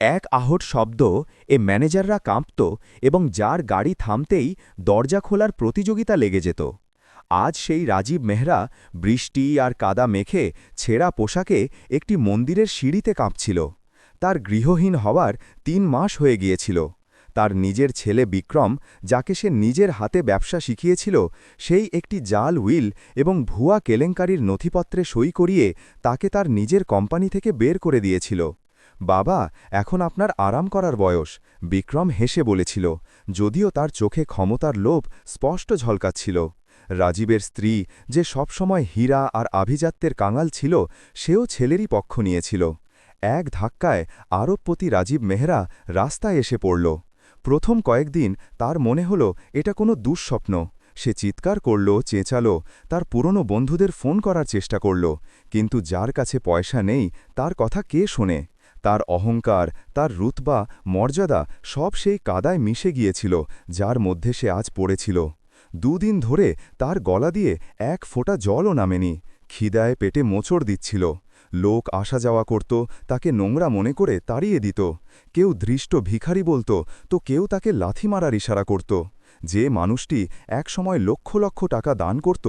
এক আহট শব্দ ম্যানেজাররা কাঁপত এবং যার গাড়ি থামতেই দরজা খোলার প্রতিযোগিতা লেগে যেত। আজ সেই রাজীব মেহরা বৃষ্টি আর কাদা মেখে ছেঁড়া পোশাকে একটি মন্দিরের সিঁড়িতে কাঁপছিল। তার গৃহহীন হওয়ার ৩ মাস হয়ে গিয়েছিল। তার নিজের ছেলে বিক্রম, যাকে সে নিজের হাতে ব্যবসা শিখিয়েছিল, সেই একটি জাল উইল এবং ভুয়া কেলেঙ্কারির নথিপত্রে সই করিয়ে তাকে তার নিজের কোম্পানি থেকে বের করে দিয়েছিল। বাবা, এখন আপনার আরাম করার বয়স, বিক্রম হেসে বলেছিল, যদিও তার চোখে ক্ষমতার লোভ স্পষ্ট ঝলকাচ্ছিল। রাজীবের স্ত্রী, যে সবসময় হীরা আর আভিজাত্যের কাঙাল ছিল, সেও ছেলেরই পক্ষ নিয়েছিল। এক ধাক্কায় আরবপতি রাজীব মেহরা রাস্তায় এসে পড়ল। প্রথম কয়েকদিন তার মনে হল এটা কোনো দুঃস্বপ্ন। সে চিৎকার করল, চেঁচাল, তার পুরনো বন্ধুদের ফোন করার চেষ্টা করল, কিন্তু যার কাছে পয়সা নেই তার কথা কে শোনে? তার অহংকার, তার রুতবা, মর্যাদা সব সেই কাদায় মিশে গিয়েছিল যার মধ্যে সে আজ পড়েছিল। ২ দিন ধরে তার গলা দিয়ে এক ফোঁটা জলও নামেনি। খিদায় পেটে মোচড় দিচ্ছিল। লোক আসা যাওয়া করত, তাকে নোংরা মনে করে তাড়িয়ে দিত। কেউ দৃষ্ট ভিখারি বলত, তো কেউ তাকে লাথি মারার ইশারা করত। যে মানুষটি একসময় লক্ষ লক্ষ টাকা দান করত,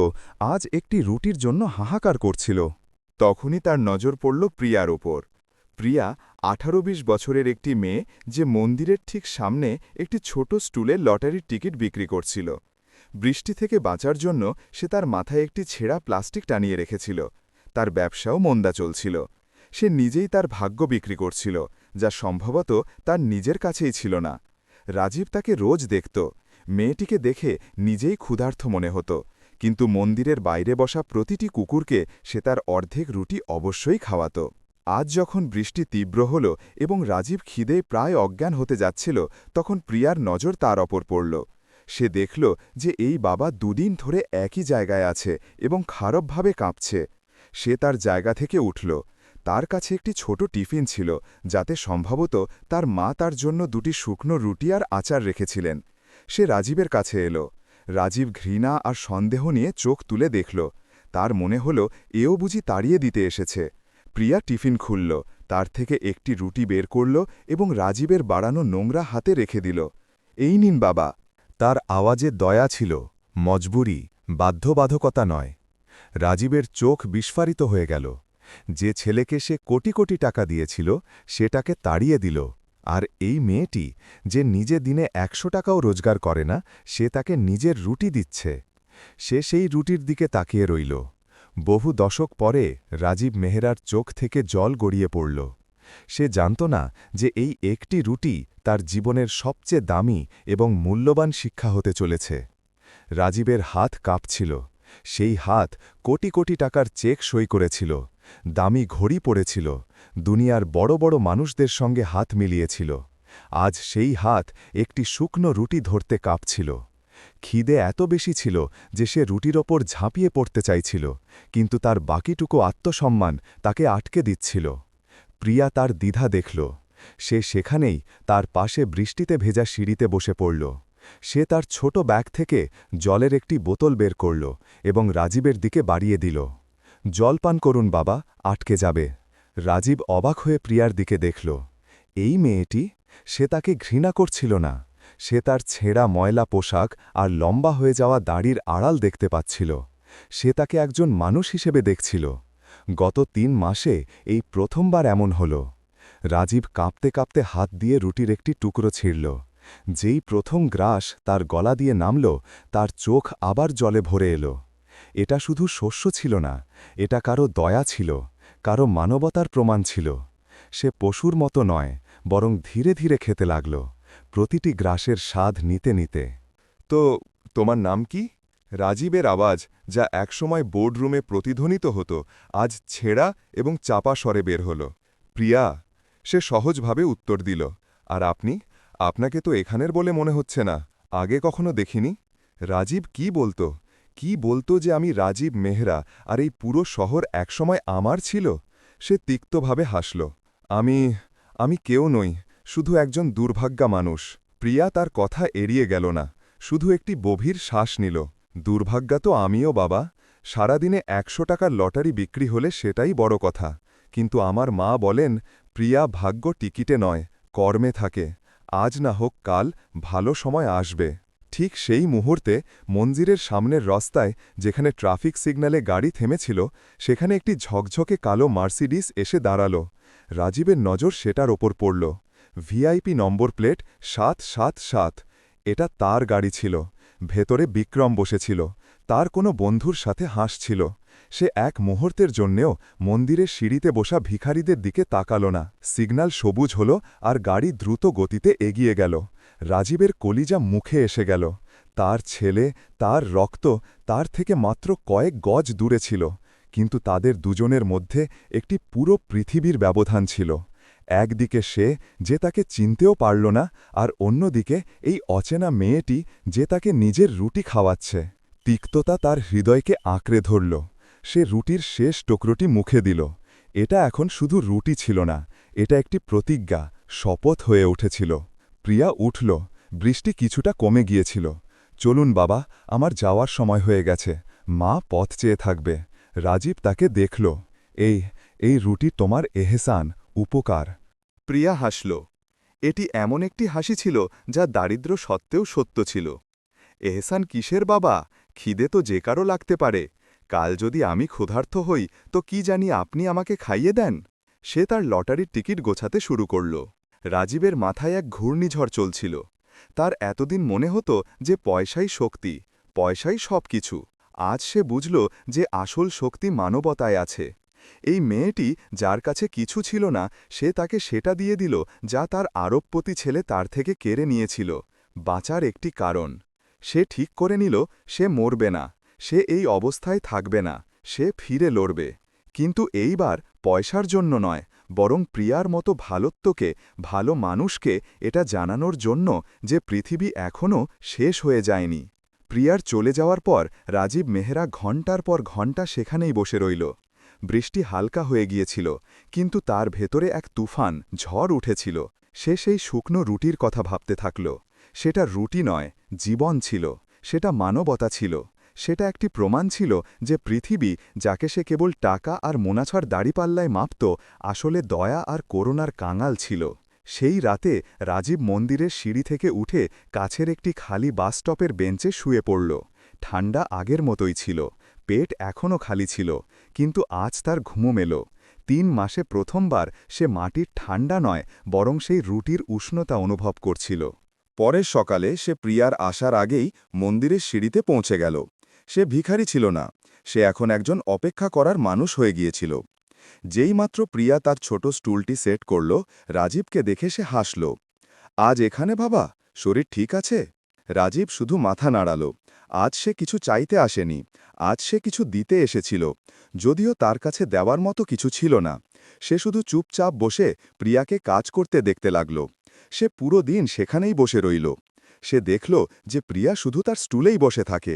আজ একটি রুটির জন্য হাহাকার করছিল। তখনই তার নজর পড়ল প্রিয়ার ওপর। প্রিয়া ১৮-২০ বছরের একটি মেয়ে, যে মন্দিরের ঠিক সামনে একটি ছোট স্টুলে লটারির টিকিট বিক্রি করছিল। বৃষ্টি থেকে বাঁচার জন্য সে তার মাথায় একটি ছেঁড়া প্লাস্টিক টানিয়ে রেখেছিল। তার ব্যবসাও মন্দা চলছিল। সে নিজেই তার ভাগ্য বিক্রি করছিল, যা সম্ভবত তার নিজের কাছেই ছিল না। রাজীব তাকে রোজ দেখত। মেয়েটিকে দেখে নিজেই ক্ষুধার্ত মনে হতো, কিন্তু মন্দিরের বাইরে বসা প্রতিটি কুকুরকে সে তার অর্ধেক রুটি অবশ্যই খাওয়াত। আজ যখন বৃষ্টি তীব্র হল এবং রাজীব খিদে প্রায় অজ্ঞান হতে যাচ্ছিল, তখন প্রিয়ার নজর তার ওপর পড়ল। সে দেখল যে এই বাবা ২ দিন ধরে একই জায়গায় আছে এবং খারাপভাবে কাঁপছে। সে তার জায়গা থেকে উঠল। তার কাছে একটি ছোট টিফিন ছিল, যাতে সম্ভবত তার মা তার জন্য ২টি শুকনো রুটি আর আচার রেখেছিলেন। সে রাজীবের কাছে এলো। রাজীব ঘৃণা আর সন্দেহ নিয়ে চোখ তুলে দেখল। তার মনে হল এও বুঝি তাড়িয়ে দিতে এসেছে। প্রিয়া টিফিন খুলল, তার থেকে একটি রুটি বের করল এবং রাজীবের বাড়ানো নোংরা হাতে রেখে দিল। এই নিন বাবা। তার আওয়াজে দয়া ছিল, মজবুরি, বাধ্যবাধকতা নয়। রাজীবের চোখ বিস্ফারিত হয়ে গেল। যে ছেলেকে সে কোটি কোটি টাকা দিয়েছিল, সেটাকে তাড়িয়ে দিল। আর এই মেয়েটি, যে নিজে দিনে ১০০ টাকাও রোজগার করে না, সে তাকে নিজের রুটি দিচ্ছে। সে সেই রুটির দিকে তাকিয়ে রইল। বহু দশক পরে রাজীব মেহরার চোখ থেকে জল গড়িয়ে পড়ল। সে জানত না যে এই একটি রুটি তার জীবনের সবচেয়ে দামি এবং মূল্যবান শিক্ষা হতে চলেছে। রাজীবের হাত কাঁপছিল। সেই হাত কোটি কোটি টাকার চেক সই করেছিল, দামি ঘড়ি পড়েছিল, দুনিয়ার বড় বড় মানুষদের সঙ্গে হাত মিলিয়েছিল। আজ সেই হাত একটি শুকনো রুটি ধরতে কাঁপছিল। খিদে এত বেশি ছিল যে সে রুটির ওপর ঝাঁপিয়ে পড়তে চাইছিল, কিন্তু তার বাকিটুকু আত্মসম্মান তাকে আটকে দিচ্ছিল। প্রিয়া তার দ্বিধা দেখল। সে সেখানেই তার পাশে বৃষ্টিতে ভেজা সিঁড়িতে বসে পড়ল। সে তার ছোট ব্যাগ থেকে জলের একটি বোতল বের করল এবং রাজীবের দিকে বাড়িয়ে দিল। জল পান করুন বাবা, আটকে যাবে। রাজীব অবাক হয়ে প্রিয়ার দিকে দেখল। এই মেয়েটি, সে তাকে ঘৃণা করছিল না। সে তার ছেঁড়া ময়লা পোশাক আর লম্বা হয়ে যাওয়া দাড়ির আড়াল দেখতে পাচ্ছিল। সে তাকে একজন মানুষ হিসেবে দেখছিল। গত ৩ মাসে এই প্রথমবার এমন হল। রাজীব কাঁপতে কাঁপতে হাত দিয়ে রুটির একটি টুকরো ছিঁড়ল। যেই প্রথম গ্রাস তার গলা দিয়ে নামল, তার চোখ আবার জলে ভরে এলো। এটা শুধু শস্য ছিল না, এটা কারো দয়া ছিল, কারো মানবতার প্রমাণ ছিল। সে পশুর মতো নয়, বরং ধীরে ধীরে খেতে লাগল, প্রতিটি গ্রাসের স্বাদ নিতে নিতে। তো তোমার নাম কি? রাজীবের আওয়াজ, যা একসময় বোর্ডরুমে প্রতিধ্বনিত হতো, আজ ছেঁড়া এবং চাপা স্বরে বের হল। প্রিয়া। সে সহজভাবে উত্তর দিল। আর আপনি? আপনাকে তো এখানের বলে মনে হচ্ছে না, আগে কখনো দেখিনি। রাজীব কি বলতো যে আমি রাজীব মেহরা, আর এই পুরো শহর একসময় আমার ছিল? সে তিক্তভাবে হাসল। আমি কেউ নই, শুধু একজন দুর্ভাগ্যা মানুষ। প্রিয়া তার কথা এড়িয়ে গেল না, শুধু একটি গভীর শ্বাস নিল। দুর্ভাগ্যা তো আমিও বাবা। সারাদিনে ১০০ টাকার লটারি বিক্রি হলে সেটাই বড় কথা। কিন্তু আমার মা বলেন, প্রিয়া, ভাগ্য টিকিটে নয়, কর্মে থাকে, আজ না হোক কাল ভালো সময় আসবে। ঠিক সেই মুহূর্তে মন্দিরের সামনের রাস্তায়, যেখানে ট্রাফিক সিগন্যালে গাড়ি থেমেছিল, সেখানে একটি ঝকঝকে কালো মার্সিডিস এসে দাঁড়াল। রাজীবের নজর সেটার ওপর পড়ল। VIP number plate ৭৭৭। এটা তার গাড়ি ছিল। ভেতরে বিক্রম বসেছিল, তার কোনো বন্ধুর সাথে হাসছিল। সে এক মুহূর্তের জন্যেও মন্দিরের সিঁড়িতে বসা ভিখারিদের দিকে তাকাল না। সিগন্যাল সবুজ হল আর গাড়ি দ্রুত গতিতে এগিয়ে গেল। রাজীবের কলিজা মুখে এসে গেল। তার ছেলে, তার রক্ত তার থেকে মাত্র কয়েক গজ দূরে ছিল, কিন্তু তাদের দুজনের মধ্যে একটি পুরো পৃথিবীর ব্যবধান ছিল। একদিকে সে, যে তাকে চিনতেও পারল না, আর অন্যদিকে এই অচেনা মেয়েটি, যে তাকে নিজের রুটি খাওয়াচ্ছে। তিক্ততা তার হৃদয়কে আঁকড়ে ধরল। সে রুটির শেষ টুকরোটি মুখে দিল। এটা এখন শুধু রুটি ছিল না, এটা একটি প্রতিজ্ঞা, শপথ হয়ে উঠেছিল। প্রিয়া উঠল। বৃষ্টি কিছুটা কমে গিয়েছিল। চলুন বাবা, আমার যাওয়ার সময় হয়ে গেছে। মা পথ চেয়ে থাকবে। রাজীব তাকে দেখল। এই রুটি তোমার এহসান, উপকার। প্রিয়া হাসল। এটি এমন একটি হাসি ছিল যা দারিদ্র্য সত্ত্বেও সত্য ছিল। এহসান কিসের বাবা? খিদে তো যে কারো লাগতে পারে। কাল যদি আমি ক্ষুধার্ত হই, তো কি জানি আপনি আমাকে খাইয়ে দেন? সে তার লটারির টিকিট গোছাতে শুরু করল। রাজীবের মাথায় এক ঘূর্ণিঝড় চলছিল। তার এতদিন মনে হতো যে পয়সাই শক্তি, পয়সাই সব কিছু। আজ সে বুঝল যে আসল শক্তি মানবতায় আছে। এই মেয়েটি, যার কাছে কিছু ছিল না, সে তাকে সেটা দিয়ে দিল যা তার আরবপতি ছেলে তার থেকে কেড়ে নিয়েছিল, বাঁচার একটি কারণ। সে ঠিক করে নিল সে মরবে না, সে এই অবস্থায় থাকবে না, সে ফিরে লড়বে। কিন্তু এইবার পয়সার জন্য নয়, বরং প্রিয়ার মতো ভালোত্বকে, ভালো মানুষকে এটা জানানোর জন্য যে পৃথিবী এখনও শেষ হয়ে যায়নি। প্রিয়ার চলে যাওয়ার পর রাজীব মেহরা ঘণ্টার পর ঘণ্টা সেখানেই বসে রইল। বৃষ্টি হালকা হয়ে গিয়েছিল, কিন্তু তার ভেতরে এক তুফান, ঝড় উঠেছিল। সে সেই শুকনো রুটির কথা ভাবতে থাকল। সেটা রুটি নয়, জীবন ছিল। সেটা মানবতা ছিল। সেটা একটি প্রমাণ ছিল যে পৃথিবী, যাকে সে কেবল টাকা আর মোনাছার দাড়িপাল্লায় মাপত, আসলে দয়া আর করুণার কাঙাল ছিল। সেই রাতে রাজীব মন্দিরের সিঁড়ি থেকে উঠে কাছের একটি খালি বাসস্টপের বেঞ্চে শুয়ে পড়ল। ঠান্ডা আগের মতোই ছিল, পেট এখনও খালি ছিল, কিন্তু আজ তার ঘুমো এলো। ৩ মাসে প্রথমবার সে মাটির ঠান্ডা নয়, বরং সেই রুটির উষ্ণতা অনুভব করছিল। পরের সকালে সে প্রিয়ার আসার আগেই মন্দিরের সিঁড়িতে পৌঁছে গেল। সে ভিখারি ছিল না, সে এখন একজন অপেক্ষা করার মানুষ হয়ে গিয়েছিল। যেইমাত্র প্রিয়া তার ছোট স্টুলটি সেট করল, রাজীবকে দেখে সে হাসল। আজ এখানে বাবা, শরীর ঠিক আছে? রাজীব শুধু মাথা নাড়াল। আজ সে কিছু চাইতে আসেনি, আজ সে কিছু দিতে এসেছিল, যদিও তার কাছে দেওয়ার মতো কিছু ছিল না। সে শুধু চুপচাপ বসে প্রিয়াকে কাজ করতে দেখতে লাগল। সে পুরো দিন সেখানেই বসে রইল। সে দেখল যে প্রিয়া শুধু তার স্টুলেই বসে থাকে।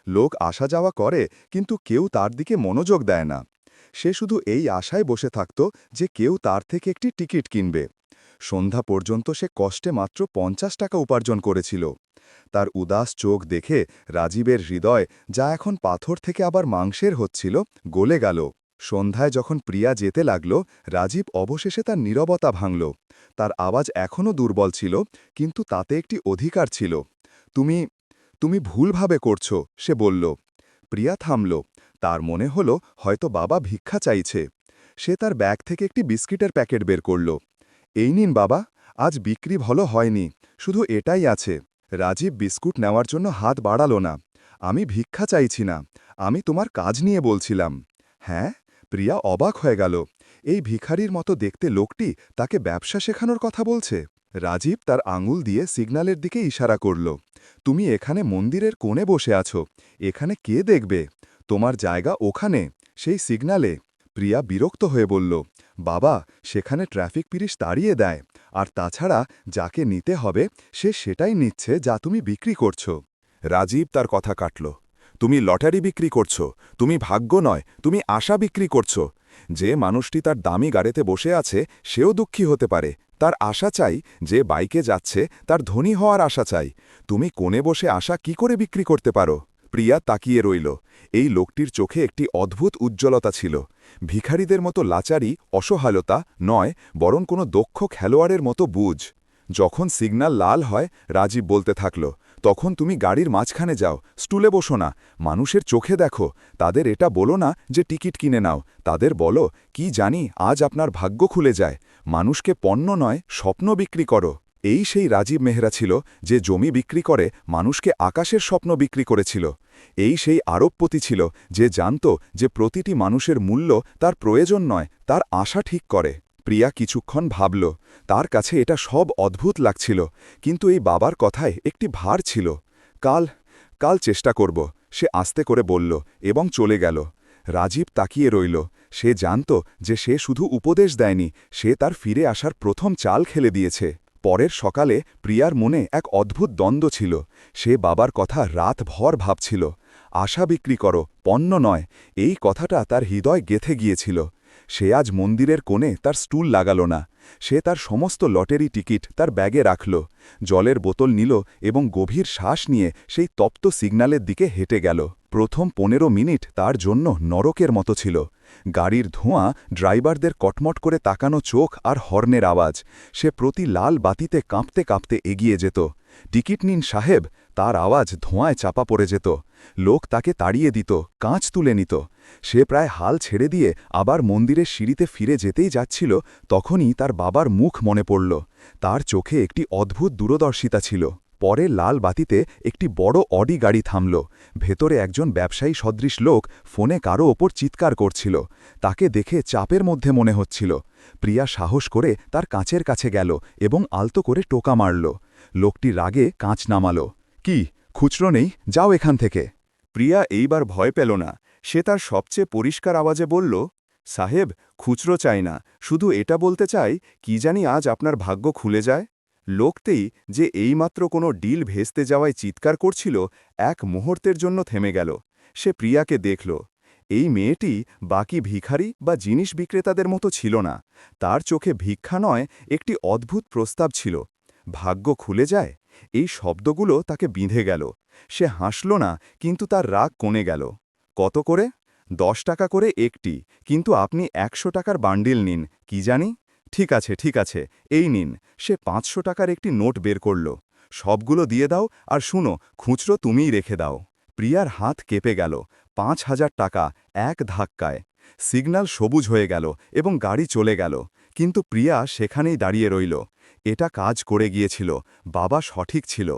লোক আসা যাওয়া করে, কিন্তু কেউ তার দিকে মনোযোগ দেয় না। সে শুধু এই আশায় বসে থাকত যে কেউ তার থেকে একটি টিকিট কিনবে। সন্ধ্যা পর্যন্ত সে কষ্টে মাত্র ৫০ টাকা উপার্জন করেছিল। তার উদাস চোখ দেখে রাজীবের হৃদয়, যা এখন পাথর থেকে আবার মাংসের হচ্ছিল, গলে গেল। সন্ধ্যায় যখন প্রিয়া যেতে লাগল, রাজীব অবশেষে তার নীরবতা ভাঙল। তার আওয়াজ এখনও দুর্বল ছিল, কিন্তু তাতে একটি অধিকার ছিল। তুমি ভুলভাবে করছ, সে বলল। প্রিয়া থামল। তার মনে হল হয়তো বাবা ভিক্ষা চাইছে। সে তার ব্যাগ থেকে একটি বিস্কিটের প্যাকেট বের করল। এই নিন বাবা, আজ বিক্রি ভালো হয়নি, শুধু এটাই আছে। রাজীব বিস্কুট নেওয়ার জন্য হাত বাড়াল না। আমি ভিক্ষা চাইছি না, আমি তোমার কাজ নিয়ে বলছিলাম। হ্যাঁ? প্রিয়া অবাক হয়ে গেল। এই ভিখারির মতো দেখতে লোকটি তাকে ব্যবসা শেখানোর কথা বলছে। রাজীব তার আঙুল দিয়ে সিগন্যালের দিকে ইশারা করল। তুমি এখানে মন্দিরের কোণে বসে আছো, এখানে কে দেখবে? তোমার জায়গা ওখানে, সেই সিগন্যালে। প্রিয়া বিরক্ত হয়ে বলল, বাবা, সেখানে ট্রাফিক পুলিশ তাড়িয়ে দেয়, আর তাছাড়া যাকে নিতে হবে সে সেটাই নিচ্ছে যা তুমি বিক্রি করছো। রাজীব তার কথা কাটল। তুমি লটারি বিক্রি করছো, তুমি ভাগ্য নয়, তুমি আশা বিক্রি করছো। যে মানুষটি তার দামি গাড়িতে বসে আছে সেও দুঃখী হতে পারে, তার আশা চাই। যে বাইকে যাচ্ছে তার ধনী হওয়ার আশা চাই। তুমি কোণে বসে আশা কি করে বিক্রি করতে পারো? প্রিয়া তাকিয়ে রইল। এই লোকটির চোখে একটি অদ্ভুত উজ্জ্বলতা ছিল। ভিখারিদের মতো লাচারি, অসহায়তা নয়, বরং কোনো দক্ষ খেলোয়াড়ের মতো বুঝ। যখন সিগন্যাল লাল হয়, রাজীব বলতে থাকল, তখন তুমি গাড়ির মাঝখানে যাও, স্টুলে বসো না, মানুষের চোখে দেখো, তাদের এটা বলো না যে টিকিট কিনে নাও, তাদের বলো, কি জানি আজ আপনার ভাগ্য খুলে যায়, মানুষকে পণ্য নয়, স্বপ্ন বিক্রি করো। এই সেই রাজীব মেহরা ছিল যে জমি বিক্রি করে মানুষকে আকাশের স্বপ্ন বিক্রি করেছিল। এই সেই আরবপতি ছিল যে জানত যে প্রতিটি মানুষের মূল্য তার প্রয়োজন নয়, তার আশা ঠিক করে। প্রিয়া কিছুক্ষণ ভাবল। তার কাছে এটা সব অদ্ভুত লাগছিল, কিন্তু এই বাবার কথায় একটি ভার ছিল। কাল কাল চেষ্টা করব, সে আস্তে করে বলল এবং চলে গেল। রাজীব তাকিয়ে রইল। সে জানত যে সে শুধু উপদেশ দেয়নি, সে তার ফিরে আসার প্রথম চাল খেলে দিয়েছে। পরের সকালে প্রিয়ার মনে এক অদ্ভুত দ্বন্দ্ব ছিল। সে বাবার কথা রাতভর ভাবছিল। আশা বিক্রি করো, পণ্য নয়, এই কথাটা তার হৃদয় গেথে গিয়েছিল। সে আজ মন্দিরের কোণে তার স্টুল লাগাল না। সে তার সমস্ত লটারি টিকিট তার ব্যাগে রাখল, জলের বোতল নিল এবং গভীর শ্বাস নিয়ে সেই তপ্ত সিগন্যালের দিকে হেঁটে গেল। প্রথম 15 মিনিট তার জন্য নরকের মতো ছিল। গাড়ির ধোঁয়া, ড্রাইভারদের কটমট করে তাকানো চোখ আর হর্নের আওয়াজ। সে প্রতি লাল বাতিতে কাঁপতে কাঁপতে এগিয়ে যেত। টিকিট নিন সাহেব, তার আওয়াজ ধোঁয়ায় চাপা পড়ে যেত। লোক তাকে তাড়িয়ে দিত, কাঁচ তুলে নিত। সে প্রায় হাল ছেড়ে দিয়ে আবার মন্দিরের সিঁড়িতে ফিরে যেতেই যাচ্ছিল, তখনই তার বাবার মুখ মনে পড়ল। তার চোখে একটি অদ্ভুত দূরদর্শিতা ছিল। পরে লাল বাতিতে একটি বড় অডি গাড়ি থামল। ভেতরে একজন ব্যবসায়ী সদৃশ লোক ফোনে কারো ওপর চিৎকার করছিল। তাকে দেখে চাপের মধ্যে মনে হচ্ছিল। প্রিয়া সাহস করে তার কাঁচের কাছে গেল এবং আলতো করে টোকা মারল। লোকটি রাগে কাঁচ নামাল। কি, খুচরো নেই, যাও এখান থেকে। প্রিয়া এইবার ভয় পেল না। সে তার সবচেয়ে পরিষ্কার আওয়াজে বলল, সাহেব, খুচরো চাই না, শুধু এটা বলতে চাই, কি জানি আজ আপনার ভাগ্য খুলে যায়। লোকতেই যে এইমাত্র কোনো ডিল ভেস্তে যাওয়ায় চিৎকার করছিল, এক মুহূর্তের জন্য থেমে গেল। সে প্রিয়াকে দেখল। এই মেয়েটি বাকি ভিখারি বা জিনিস বিক্রেতাদের মতো ছিল না। তার চোখে ভিক্ষা নয়, একটি অদ্ভুত প্রস্তাব ছিল। ভাগ্য খুলে যায়, এই শব্দগুলো তাকে বিঁধে গেল। সে হাসল না, কিন্তু তার রাগ কমে গেল। কত করে? 10 টাকা করে একটি, কিন্তু আপনি 100 টাকার বান্ডিল নিন, কি জানি। ঠিক আছে, ঠিক আছে, এই নিন। সে 500 টাকার একটি নোট বের করল। সবগুলো দিয়ে দাও, আর শুনো, খুচরো তুমিই রেখে দাও। প্রিয়ার হাত কেঁপে গেল। 5000 টাকা এক ধাক্কায়। সিগন্যাল সবুজ হয়ে গেল এবং গাড়ি চলে গেল, কিন্তু প্রিয়া সেখানেই দাঁড়িয়ে রইল। এটা কাজ করে গিয়েছিল, বাবা সঠিক ছিল।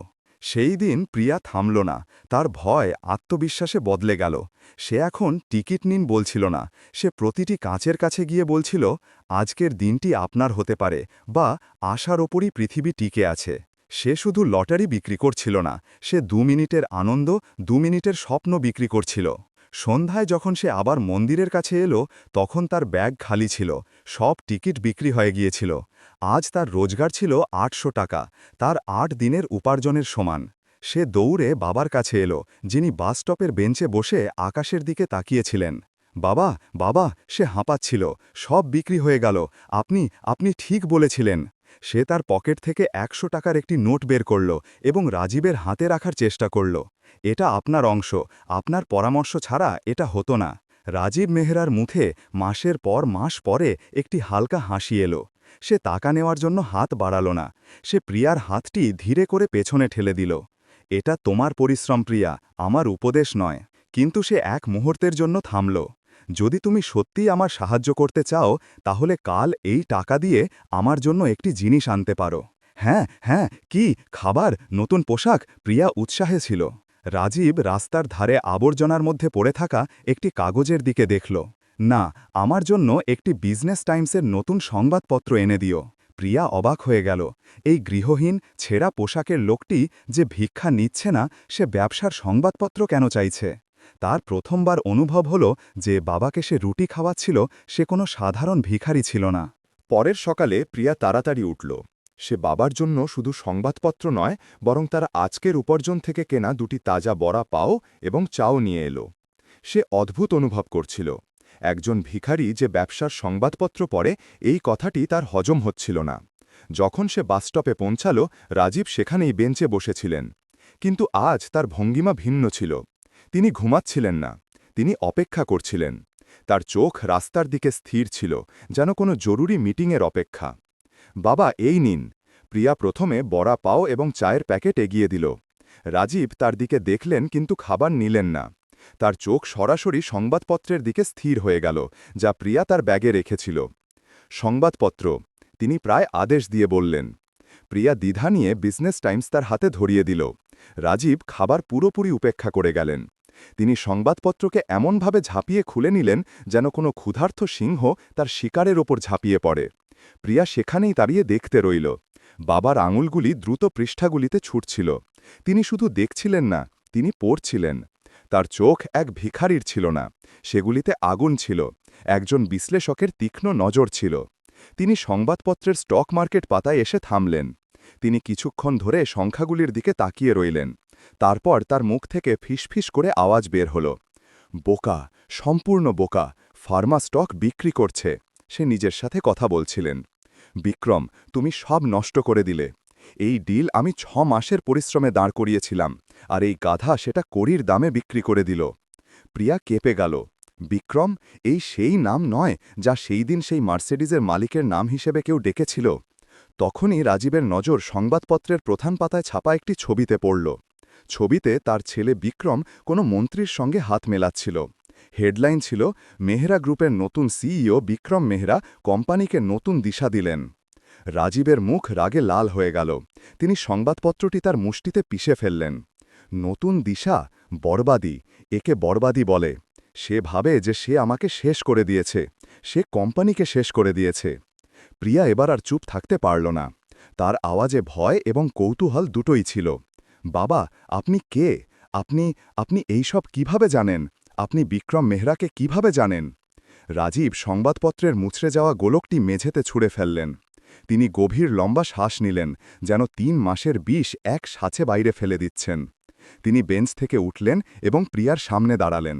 সেই দিন প্রিয়া থামল না। তার ভয় আত্মবিশ্বাসে বদলে গেল। সে এখন টিকিট নিন বলছিল না, সে প্রতিটি কাঁচের কাছে গিয়ে বলছিল, আজকের দিনটি আপনার হতে পারে, বা আশার ওপরই পৃথিবী টিকে আছে। সে শুধু লটারি বিক্রি করছিল না, সে 2 মিনিটের আনন্দ, 2 মিনিটের স্বপ্ন বিক্রি করছিল। সন্ধ্যায় যখন সে আবার মন্দিরের কাছে এলো, তখন তার ব্যাগ খালি ছিল, সব টিকিট বিক্রি হয়ে গিয়েছিল। আজ তার রোজগার ছিল 800 টাকা, তার 8 দিনের উপার্জনের সমান। সে দৌড়ে বাবার কাছে এলো, যিনি বাসস্টপের বেঞ্চে বসে আকাশের দিকে তাকিয়েছিলেন। বাবা, বাবা, সে হাঁপাচ্ছিল, সব বিক্রি হয়ে গেল, আপনি ঠিক বলেছিলেন। সে তার পকেট থেকে 100 টাকার একটি নোট বের করল এবং রাজীবের হাতে রাখার চেষ্টা করল। এটা আপনার অংশ, আপনার পরামর্শ ছাড়া এটা হতো না। রাজীব মেহরার মুখে মাসের পর মাস পরে একটি হালকা হাসি এলো। সে টাকা নেওয়ার জন্য হাত বাড়াল না। সে প্রিয়ার হাতটি ধীরে করে পেছনে ঠেলে দিল। এটা তোমার পরিশ্রম প্রিয়া, আমার উপদেশ নয়। কিন্তু সে এক মুহূর্তের জন্য থামল। যদি তুমি সত্যিই আমার সাহায্য করতে চাও, তাহলে কাল এই টাকা দিয়ে আমার জন্য একটি জিনিস আনতে পারো। হ্যাঁ, হ্যাঁ, কি, খাবার, নতুন পোশাক? প্রিয়া উৎসাহে ছিল। রাজীব রাস্তার ধারে আবর্জনার মধ্যে পড়ে থাকা একটি কাগজের দিকে দেখল। না, আমার জন্য একটি বিজনেস টাইমসের নতুন সংবাদপত্র এনে দিও। প্রিয়া অবাক হয়ে গেল। এই গৃহহীন, ছেঁড়া পোশাকের লোকটি যে ভিক্ষা নিচ্ছে না, সে ব্যবসার সংবাদপত্র কেন চাইছে? তার প্রথমবার অনুভব হল যে বাবাকে সে রুটি খাওয়াচ্ছিল, সে কোনো সাধারণ ভিখারি ছিল না। পরের সকালে প্রিয়া তাড়াতাড়ি উঠল। সে বাবার জন্য শুধু সংবাদপত্র নয়, বরং তার আজকের উপার্জন থেকে কেনা 2টি তাজা বড়া পাও এবং চাও নিয়ে এলো। সে অদ্ভুত অনুভব করছিল। একজন ভিখারি যে ব্যবসার সংবাদপত্র পড়ে, এই কথাটি তার হজম হচ্ছিল না। যখন সে বাসস্টপে পৌঁছাল, রাজীব সেখানেই বেঞ্চে বসেছিলেন। কিন্তু আজ তার ভঙ্গিমা ভিন্ন ছিল। তিনি ঘুমাচ্ছিলেন না, তিনি অপেক্ষা করছিলেন। তার চোখ রাস্তার দিকে স্থির ছিল, যেন কোনো জরুরি মিটিংয়ের অপেক্ষা। বাবা, এই নিন। প্রিয়া প্রথমে বড়া পাও এবং চায়ের প্যাকেট এগিয়ে দিল। রাজীব তার দিকে দেখলেন কিন্তু খাবার নিলেন না। তার চোখ সরাসরি সংবাদপত্রের দিকে স্থির হয়ে গেল, যা প্রিয়া তার ব্যাগে রেখেছিল। সংবাদপত্র, তিনি প্রায় আদেশ দিয়ে বললেন। প্রিয়া দ্বিধা নিয়ে বিজনেস টাইমস তার হাতে ধরিয়ে দিল। রাজীব খাবার পুরোপুরি উপেক্ষা করে গেলেন। তিনি সংবাদপত্রকে এমনভাবে ঝাঁপিয়ে খুলে নিলেন যেন কোনো ক্ষুধার্ত সিংহ তার শিকারের ওপর ঝাঁপিয়ে পড়ে। প্রিয়া সেখানেই দাঁড়িয়ে দেখতে রইল। বাবার আঙুলগুলি দ্রুত পৃষ্ঠাগুলিতে ছুটছিল। তিনি শুধু দেখছিলেন না, তিনি পড়ছিলেন। তার চোখ এক ভিখারির ছিল না, সেগুলিতে আগুন ছিল, একজন বিশ্লেষকের তীক্ষ্ণ নজর ছিল। তিনি সংবাদপত্রের স্টক মার্কেট পাতায় এসে থামলেন। তিনি কিছুক্ষণ ধরে সংখ্যাগুলির দিকে তাকিয়ে রইলেন। তারপর তার মুখ থেকে ফিসফিস করে আওয়াজ বের হল। বোকা, সম্পূর্ণ বোকা, ফার্মা স্টক বিক্রি করছে। সে নিজের সাথে কথা বলছিলেন। বিক্রম, তুমি সব নষ্ট করে দিলে। এই ডিল আমি 6 মাসের পরিশ্রমে দাঁড় করিয়েছিলাম, আর এই গাধা সেটা কোটির দামে বিক্রি করে দিল। প্রিয়া কেঁপে গেল। বিক্রম, এই সেই নাম নয় যা সেই দিন সেই মার্সিডিজের মালিকের নাম হিসেবে কেউ ডেকেছিল। তখনই রাজীবের নজর সংবাদপত্রের প্রধান পাতায় ছাপা একটি ছবিতে পড়ল। ছবিতে তার ছেলে বিক্রম কোনো মন্ত্রীর সঙ্গে হাত মেলাচ্ছিল। হেডলাইন ছিল, মেহরা গ্রুপের নতুন সিইও বিক্রম মেহরা কোম্পানিকে নতুন দিশা দিলেন। রাজীবের মুখ রাগে লাল হয়ে গেল। তিনি সংবাদপত্রটি তার মুষ্টিতে পিষে ফেললেন। নতুন দিশা? বরবাদি, একে বরবাদি বলে। সে ভাবে যে সে আমাকে শেষ করে দিয়েছে, সে কোম্পানিকে শেষ করে দিয়েছে। প্রিয়া এবার আর চুপ থাকতে পারল না। তার আওয়াজে ভয় এবং কৌতূহল দুটোই ছিল। বাবা, আপনি কে? আপনি আপনি এইসব কিভাবে জানেন? আপনি বিক্রম মেহরাকে কিভাবে জানেন? রাজীব সংবাদপত্রের মুছড়ে যাওয়া গোলকটি মেঝেতে ছুঁড়ে ফেললেন। তিনি গভীর লম্বা শ্বাস নিলেন, যেন 3 মাসের বিষ এক সাথে বাইরে ফেলে দিচ্ছেন। তিনি বেঞ্চ থেকে উঠলেন এবং প্রিয়ার সামনে দাঁড়ালেন।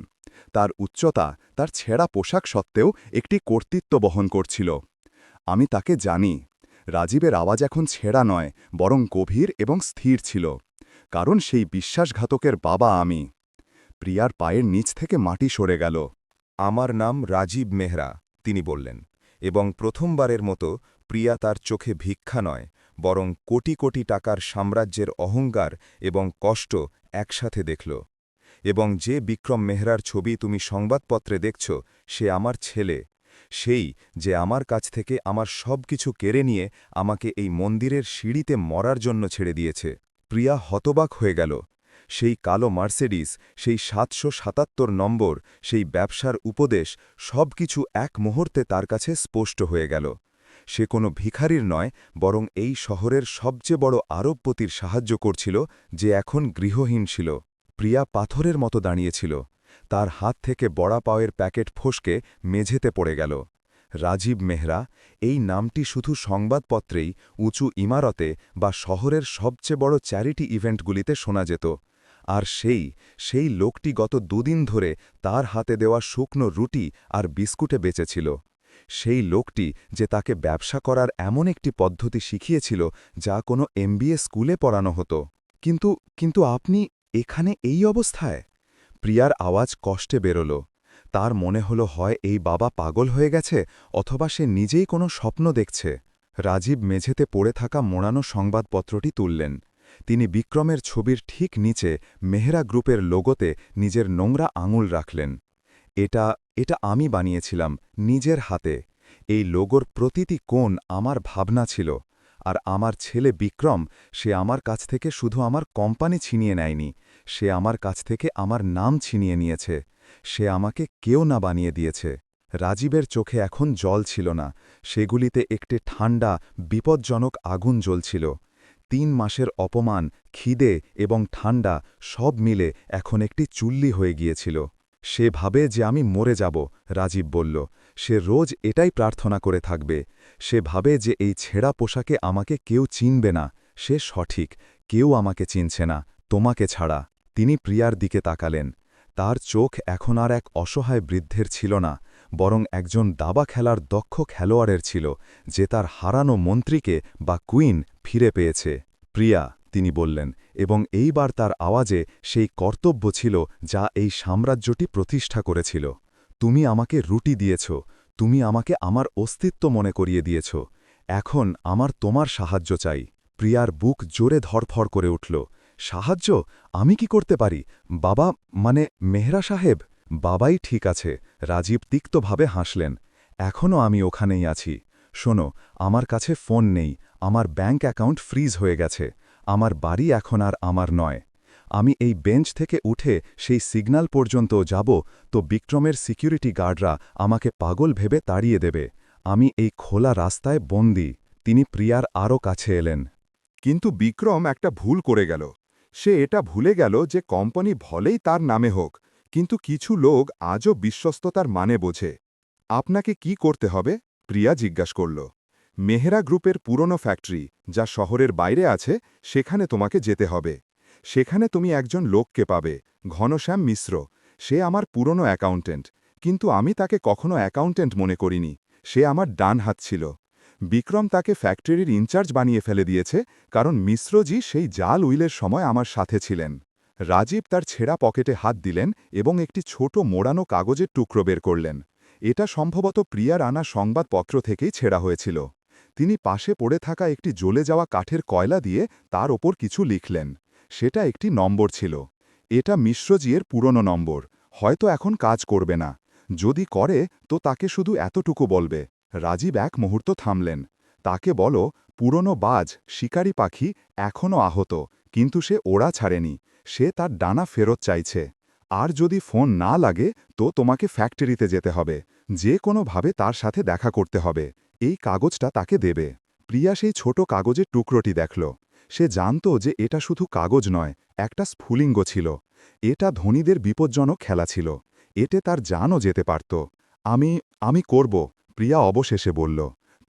তার উচ্চতা, তার ছেঁড়া পোশাক সত্ত্বেও একটি কর্তৃত্ব বহন করছিল। আমি তাকে জানি। রাজীবের আওয়াজ এখন ছেঁড়া নয়, বরং গভীর এবং স্থির ছিল। কারণ সেই বিশ্বাসঘাতকের বাবা আমি। প্রিয়ার পায়ের নিচ থেকে মাটি সরে গেল। আমার নাম রাজীব মেহরা, তিনি বললেন, এবং প্রথমবারের মতো প্রিয়া তার চোখে ভিক্ষা নয়, বরং কোটি কোটি টাকার সাম্রাজ্যের অহংকার এবং কষ্ট একসাথে দেখল। এবং যে বিক্রম মেহরার ছবি তুমি সংবাদপত্রে দেখছ, সে আমার ছেলে, সেই যে আমার কাছ থেকে আমার সব কিছু কেড়ে নিয়ে আমাকে এই মন্দিরের সিঁড়িতে মরার জন্য ছেড়ে দিয়েছে। প্রিয়া হতবাক হয়ে গেল। সেই কালো মার্সিডিজ, সেই 777 নম্বর, সেই ব্যবসার উপদেশ, সব কিছু এক মুহূর্তে তার কাছে স্পষ্ট হয়ে গেল। সে কোনো ভিখারির নয়, বরং এই শহরের সবচেয়ে বড় আরবপতির সাহায্য করছিল, যে এখন গৃহহীন ছিল। প্রিয়া পাথরের মতো দাঁড়িয়েছিল। তার হাত থেকে বড়া পাওয়ের প্যাকেট ফসকে মেঝেতে পড়ে গেল। রাজীব মেহরা, এই নামটি শুধু সংবাদপত্রেই, উঁচু ইমারতে বা শহরের সবচেয়ে বড় চ্যারিটি ইভেন্টগুলিতে শোনা যেত। আর সেই লোকটি গত 2 দিন ধরে তার হাতে দেওয়া শুকনো রুটি আর বিস্কুটে বেঁচেছিল। সেই লোকটি যে তাকে ব্যবসা করার এমন একটি পদ্ধতি শিখিয়েছিল যা কোনো MBA স্কুলে পড়ানো হতো। কিন্তু আপনি এখানে এই অবস্থায়? প্রিয়ার আওয়াজ কষ্টে বেরোল। তার মনে হলো হয় এই বাবা পাগল হয়ে গেছে, অথবা সে নিজেই কোনো স্বপ্ন দেখছে। রাজীব মেঝেতে পড়ে থাকা মোড়ানো সংবাদপত্রটি তুললেন। তিনি বিক্রমের ছবির ঠিক নিচে মেহরা গ্রুপের লোগোতে নিজের নোংরা আঙুল রাখলেন। এটা আমি বানিয়েছিলাম, নিজের হাতে। এই লোগোর প্রতিটি কোণ আমার ভাবনা ছিল। আর আমার ছেলে বিক্রম, সে আমার কাছ থেকে শুধু আমার কোম্পানি ছিনিয়ে নেয়নি, সে আমার কাছ থেকে আমার নাম ছিনিয়ে নিয়েছে। সে আমাকে কেউ না বানিয়ে দিয়েছে। রাজীবের চোখে এখন জল ছিল না, সেগুলিতে একটি ঠান্ডা, বিপজ্জনক আগুন জ্বলছিল। 3 মাসের অপমান, খিদে এবং ঠান্ডা সব মিলে এখন একটি চুল্লি হয়ে গিয়েছিল। সে ভাবে যে আমি মরে যাব, রাজীব বলল। সে রোজ এটাই প্রার্থনা করে থাকবে। সে ভাবে যে এই ছেঁড়া পোশাকে আমাকে কেউ চিনবে না। সে সঠিক, কেউ আমাকে চিনছে না, তোমাকে ছাড়া। তিনি প্রিয়ার দিকে তাকালেন। তার চোখ এখন আর এক অসহায় বৃদ্ধের ছিল না, বরং একজন দাবা খেলার দক্ষ খেলোয়াড়ের ছিল, যে তার হারানো মন্ত্রীকে বা কুইন ফিরে পেয়েছে। প্রিয়া, তিনি বললেন, এবং এইবার তার আওয়াজে সেই কর্তব্য ছিল যা এই সাম্রাজ্যটি প্রতিষ্ঠা করেছিল। তুমি আমাকে রুটি দিয়েছ, তুমি আমাকে আমার অস্তিত্ব মনে করিয়ে দিয়েছ। এখন আমার তোমার সাহায্য চাই। প্রিয়ার বুক জোরে ধরফড় করে উঠল। সাহায্য? আমি কি করতে পারি? বাবা, মানে মেহরা সাহেব? বাবাই ঠিক আছে, রাজীব তিক্তভাবে হাসলেন। এখনও আমি ওখানেই আছি। শোনো, আমার কাছে ফোন নেই, আমার ব্যাঙ্ক অ্যাকাউন্ট ফ্রিজ হয়ে গেছে, আমার বাড়ি এখন আর আমার নয়। আমি এই বেঞ্চ থেকে উঠে সেই সিগন্যাল পর্যন্ত যাব তো বিক্রমের সিকিউরিটি গার্ডরা আমাকে পাগল ভেবে তাড়িয়ে দেবে। আমি এই খোলা রাস্তায় বন্দী। তিনি প্রিয়ার আরও কাছে এলেন। কিন্তু বিক্রম একটা ভুল করে গেল। সে এটা ভুলে গেল যে কোম্পানি ভলেই তার নামে হোক, কিন্তু কিছু লোক আজও বিশ্বস্ততার মানে বোঝে। আপনাকে কি করতে হবে? প্রিয়া জিজ্ঞাসা করল। মেহরা গ্রুপের পুরনো ফ্যাক্টরি, যা শহরের বাইরে আছে, সেখানে তোমাকে যেতে হবে। সেখানে তুমি একজন লোককে পাবে, ঘনশ্যাম মিশ্র। সে আমার পুরনো অ্যাকাউন্টেন্ট, কিন্তু আমি তাকে কখনো অ্যাকাউন্টেন্ট মনে করিনি। সে আমার ডান হাত ছিল। বিক্রম তাকে ফ্যাক্টরির ইনচার্জ বানিয়ে ফেলে দিয়েছে, কারণ মিশ্রজি সেই জাল উইলের সময় আমার সাথে ছিলেন। রাজীব তার ছেঁড়া পকেটে হাত দিলেন এবং একটি ছোট মোড়ানো কাগজের টুকরো বের করলেন। এটা সম্ভবত প্রিয়ার আনা সংবাদপত্র থেকেই ছেঁড়া হয়েছিল। তিনি পাশে পড়ে থাকা একটি জ্বলে যাওয়া কাঠের কয়লা দিয়ে তার ওপর কিছু লিখলেন। সেটা একটি নম্বর ছিল। এটা মিশ্রজির পুরনো নম্বর, হয়তো এখন কাজ করবে না। যদি করে তো তাকে শুধু এতটুকু বলবে। রাজীব এক মুহূর্ত থামলেন। তাকে বলো, পুরনো বাজ, শিকারি পাখি, এখনও আহত, কিন্তু সে ওড়া ছাড়েনি। সে তার ডানা ফেরত চাইছে। আর যদি ফোন না লাগে তো তোমাকে ফ্যাক্টরিতে যেতে হবে, যে কোনোভাবে তার সাথে দেখা করতে হবে। এই কাগজটা তাকে দেবে। প্রিয়া সেই ছোট কাগজের টুকরোটি দেখল। সে জানত যে এটা শুধু কাগজ নয়, একটা স্ফুলিঙ্গ ছিল। এটা ধনীদের বিপজ্জনক খেলা ছিল। এতে তার জানও যেতে পারত। আমি করব, প্রিয়া অবশেষে বলল।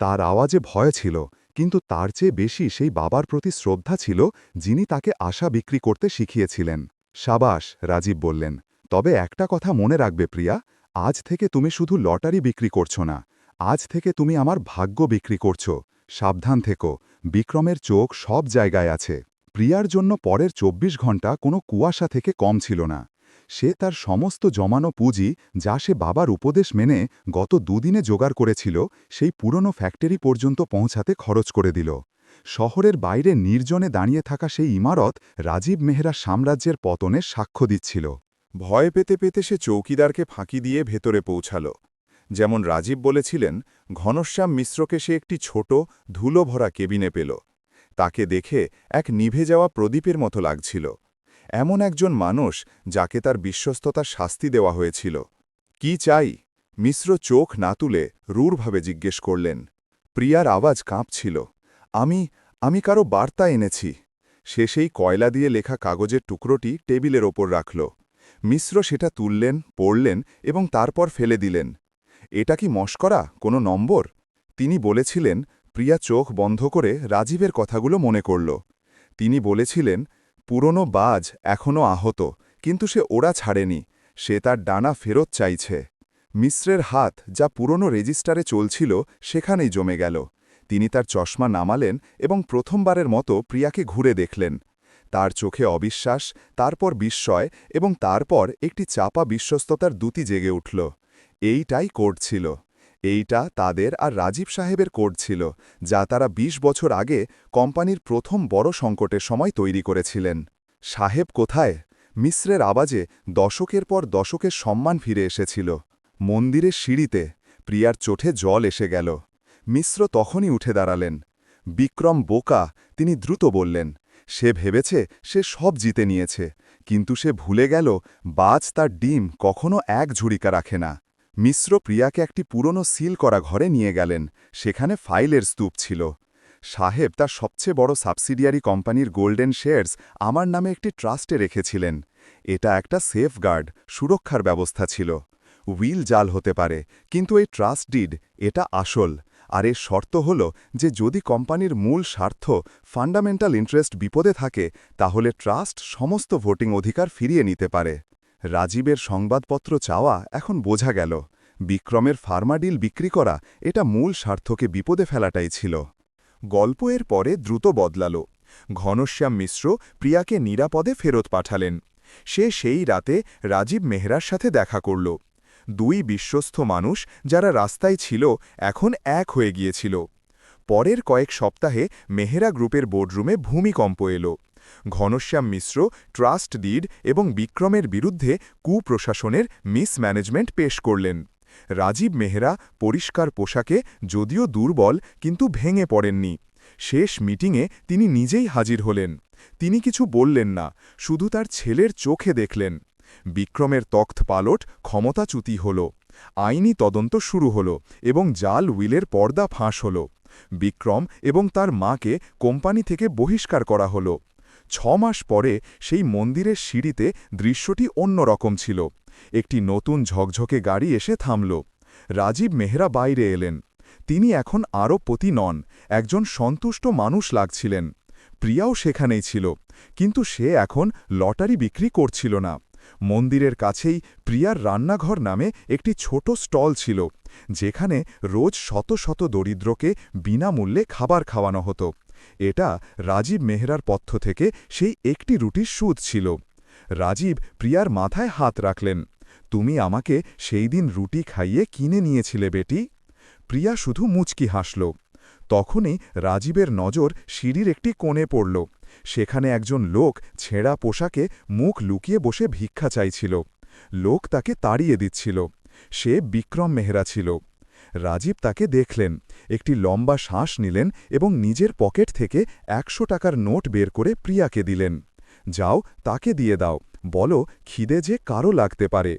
তার আওয়াজে ভয় ছিল, কিন্তু তার চেয়ে বেশি সেই বাবার প্রতি শ্রদ্ধা ছিল, যিনি তাকে আশা বিক্রি করতে শিখিয়েছিলেন। সাবাস, রাজীব বললেন। তবে একটা কথা মনে রাখবে প্রিয়া, আজ থেকে তুমি শুধু লটারি বিক্রি করছো না, আজ থেকে তুমি আমার ভাগ্য বিক্রি করছো। সাবধান থেকো, বিক্রমের চোখ সব জায়গায় আছে। প্রিয়ার জন্য পরের ২৪ ঘণ্টা কোনো কুয়াশা থেকে কম ছিল না। সে তার সমস্ত জমানো পুঁজি, যা সে বাবার উপদেশ মেনে গত দুদিনে জোগাড় করেছিল, সেই পুরনো ফ্যাক্টরি পর্যন্ত পৌঁছাতে খরচ করে দিল। শহরের বাইরে নির্জনে দাঁড়িয়ে থাকা সেই ইমারত রাজীব মেহরা সাম্রাজ্যের পতনের সাক্ষ্য দিচ্ছিল। ভয় পেতে পেতে সে চৌকিদারকে ফাঁকি দিয়ে ভেতরে পৌঁছাল। যেমন রাজীব বলেছিলেন, ঘনশ্যাম মিশ্রকে সে একটি ছোট, ধুলো ভরা কেবিনে পেল। তাকে দেখে এক নিভে যাওয়া প্রদীপের মতো লাগছিল। এমন একজন মানুষ যাকে তার বিশ্বস্ততার শাস্তি দেওয়া হয়েছিল। কি চাই? মিশ্র চোখ না তুলে রূঢ়ভাবে জিজ্ঞেস করলেন। প্রিয়ার আওয়াজ কাঁপছিল। আমি কারো বার্তা এনেছি। সে সেই কয়লা দিয়ে লেখা কাগজের টুকরোটি টেবিলের ওপর রাখল। মিশ্র সেটা তুললেন, পড়লেন এবং তারপর ফেলে দিলেন। এটা কি মশকরা, কোনো নম্বর? তিনি বলেছিলেন। প্রিয়া চোখ বন্ধ করে রাজীবের কথাগুলো মনে করল। তিনি বলেছিলেন, পুরনো বাজ এখনও আহত, কিন্তু সে ওড়া ছাড়েনি। সে তার ডানা ফেরত চাইছে। মিশ্রের হাত, যা পুরনো রেজিস্টারে চলছিল, সেখানেই জমে গেল। তিনি তার চশমা নামালেন এবং প্রথমবারের মতো প্রিয়াকে ঘুরে দেখলেন। তার চোখে অবিশ্বাস, তারপর বিস্ময় এবং তারপর একটি চাপা বিশ্বস্ততার দ্যুতি জেগে উঠল। এইটাই কোড ছিল। এইটা তাদের আর রাজীব সাহেবের কোড ছিল, যা তারা ২০ বছর আগে কোম্পানির প্রথম বড় সংকটের সময় তৈরি করেছিলেন। সাহেব কোথায়? মিশ্রের আওয়াজে দশকের পর দশকের সম্মান ফিরে এসেছিল। মন্দিরের সিঁড়িতে। প্রিয়ার চোখে জল এসে গেল। মিশ্র তখনই উঠে দাঁড়ালেন। বিক্রম বোকা, তিনি দ্রুত বললেন। সে ভেবেছে সে সব জিতে নিয়েছে, কিন্তু সে ভুলে গেল বাজ তার ডিম কখনো এক ঝুড়িকা রাখে না। মিশ্র প্রিয়াকে একটি পুরনো সিল করা ঘরে নিয়ে গেলেন। সেখানে ফাইলের স্তূপ ছিল। সাহেব তার সবচেয়ে বড় সাবসিডিয়ারি কোম্পানির গোল্ডেন শেয়ার্স আমার নামে একটি ট্রাস্টে রেখেছিলেন। এটা একটা সেফগার্ড, সুরক্ষার ব্যবস্থা ছিল। উইল জাল হতে পারে, কিন্তু এই ট্রাস্ট ডিড, এটা আসল। আর এর শর্ত হল যে যদি কোম্পানির মূল স্বার্থ, ফান্ডামেন্টাল ইন্টারেস্ট বিপদে থাকে, তাহলে ট্রাস্ট সমস্ত ভোটিং অধিকার ফিরিয়ে নিতে পারে। রাজীবের সংবাদপত্র চাওয়া এখন বোঝা গেল। বিক্রমের ফার্মাডিল বিক্রি করা, এটা মূল স্বার্থকে বিপদে ফেলাটাই ছিল। গল্প এর পরে দ্রুত বদলাল। ঘনশ্যাম মিশ্র প্রিয়াকে নিরাপদে ফেরত পাঠালেন। সে সেই রাতে রাজীব মেহরার সাথে দেখা করল। দুই বিশ্বস্ত মানুষ যারা রাস্তায় ছিল এখন এক হয়ে গিয়েছিল। পরের কয়েক সপ্তাহে মেহরা গ্রুপের বোর্ডরুমে ভূমিকম্প এলো। ঘনশ্যাম মিশ্র ট্রাস্ট ডিড এবং বিক্রমের বিরুদ্ধে কুপ্রশাসনের মিসম্যানেজমেন্ট পেশ করলেন। রাজীব মেহরা পরিষ্কার পোশাকে যদিও দুর্বল কিন্তু ভেঙে পড়েননি। শেষ মিটিংয়ে তিনি নিজেই হাজির হলেন। তিনি কিছু বললেন না, শুধু তার ছেলের চোখে দেখলেন। বিক্রমের তখ্ত পালট ক্ষমতাচ্যুতি হল। আইনি তদন্ত শুরু হল এবং জাল উইলের পর্দা ফাঁস হল। বিক্রম এবং তার মাকে কোম্পানি থেকে বহিষ্কার করা হল। 6 মাস পরে সেই মন্দিরের সিঁড়িতে দৃশ্যটি অন্যরকম ছিল। একটি নতুন ঝকঝকে গাড়ি এসে থামল। রাজীব মেহরা বাইরে এলেন। তিনি এখন আরবপতি নন, একজন সন্তুষ্ট মানুষ লাগছিলেন। প্রিয়াও সেখানেই ছিল, কিন্তু সে এখন লটারি বিক্রি করছিল না। মন্দিরের কাছেই প্রিয়ার রান্নাঘর নামে একটি ছোট স্টল ছিল, যেখানে রোজ শত শত দরিদ্রকে বিনামূল্যে খাবার খাওয়ানো হতো। এটা রাজীব মেহরার পক্ষ থেকে সেই একটি রুটির সুদ ছিল। রাজীব প্রিয়ার মাথায় হাত রাখলেন। তুমি আমাকে সেই দিন রুটি খাইয়ে কিনে নিয়েছিলে বেটি। প্রিয়া শুধু মুচকি হাসল। তখনই রাজীবের নজর সিঁড়ির একটি কোণে পড়ল। সেখানে একজন লোক ছেঁড়া পোশাকে মুখ লুকিয়ে বসে ভিক্ষা চাইছিল। লোক তাকে তাড়িয়ে দিচ্ছিল। সে বিক্রম মেহরা ছিল। রাজীব তাকে দেখলেন, একটি লম্বা শ্বাস নিলেন এবং নিজের পকেট থেকে 100 টাকার নোট বের করে প্রিয়াকে দিলেন। যাও, তাকে দিয়ে দাও, বলো খিদে যে কারো লাগতে পারে।